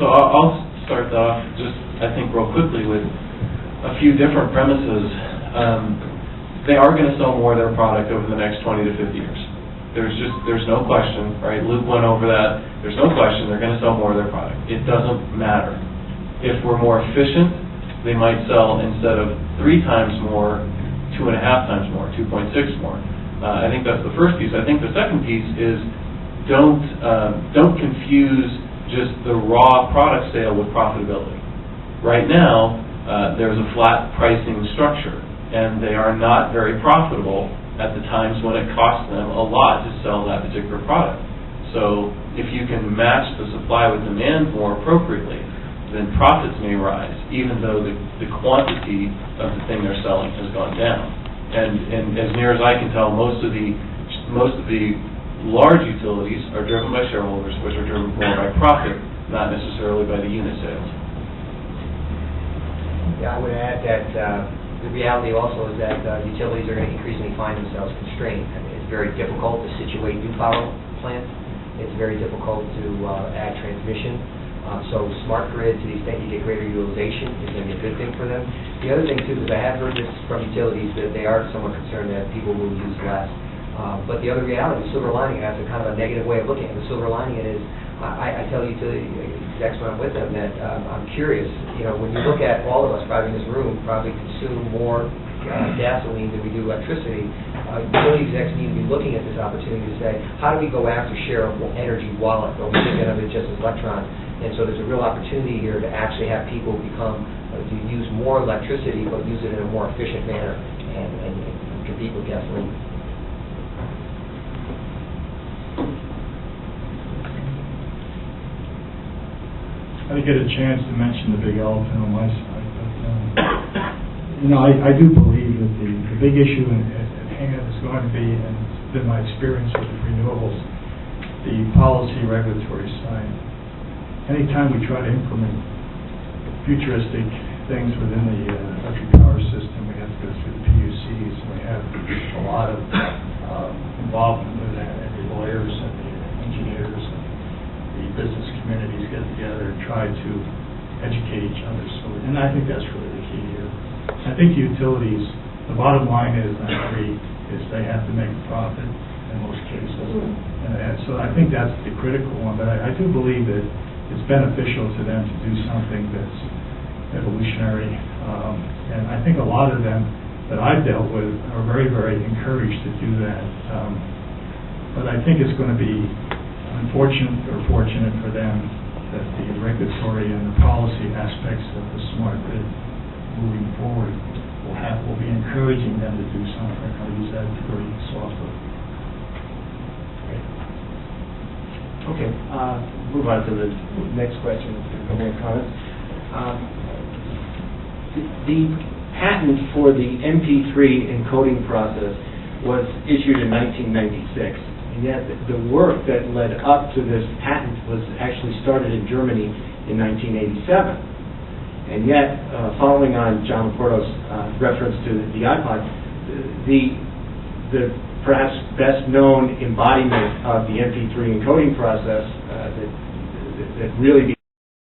I'll start off just, I think, real quickly with a few different premises. They are going to sell more of their product over the next 20 to 50 years. There's no question, right? Luke went over that. There's no question they're going to sell more of their product. It doesn't matter. If we're more efficient, they might sell instead of 3 times more, 2.5 times more, 2.6 more. I think that's the first piece. I think the second piece is don't confuse just the raw product sale with profitability. Right now, there's a flat pricing structure, and they are not very profitable at the times when it costs them a lot to sell that particular product. So if you can match the supply with demand more appropriately, then profits may rise, even though the quantity of the thing they're selling has gone down. And as near as I can tell, most of the large utilities are driven by shareholders, which are driven more by profit, not necessarily by the unit sales. Yeah, I would add that the reality also is that utilities are going to increasingly find themselves constrained. I mean, it's very difficult to situate new power plants. It's very difficult to add transmission. So smart grid, to the extent you get greater utilization, is going to be a good thing for them. The other thing, too, is I have heard this from utilities that they are somewhat concerned that people will use less. But the other reality, the silver lining, that's a kind of a negative way of looking at it. The silver lining is, I tell utility execs when I'm with them that I'm curious. You know, when you look at all of us probably in this room probably consume more gasoline than we do electricity, utility execs need to be looking at this opportunity to say, how do we go after share of energy wallet? Or we think of it just as electrons. And so there's a real opportunity here to actually have people become, to use more electricity, but use it in a more efficient manner and compete with gasoline. I didn't get a chance to mention the big elephant on my side, but you know, I do believe that the big issue at hand is going to be, and it's been my experience with the renewables, the policy regulatory side. Anytime we try to implement futuristic things within the electric power system, we have to go through the PUCs, and we have a lot of involvement with that, and the lawyers and the engineers and the business communities get together and try to educate each other. So, and I think that's really the key here. I think utilities, the bottom line is, and I agree, is they have to make a profit in most cases. And so I think that's the critical one, but I do believe that it's beneficial to them to do something that's evolutionary. And I think a lot of them that I've dealt with are very, very encouraged to do that. But I think it's going to be unfortunate or fortunate for them that the regulatory and the policy aspects of the smart grid moving forward will be encouraging them to do something. I'll use that very softly. Okay, move on to the next question. Any comments? The patent for the MP3 encoding process was issued in 1996, and yet the work that led up to this patent was actually started in Germany in 1987. And yet, following on John LoPorto's reference to the iPod, the perhaps best known embodiment of the MP3 encoding process that really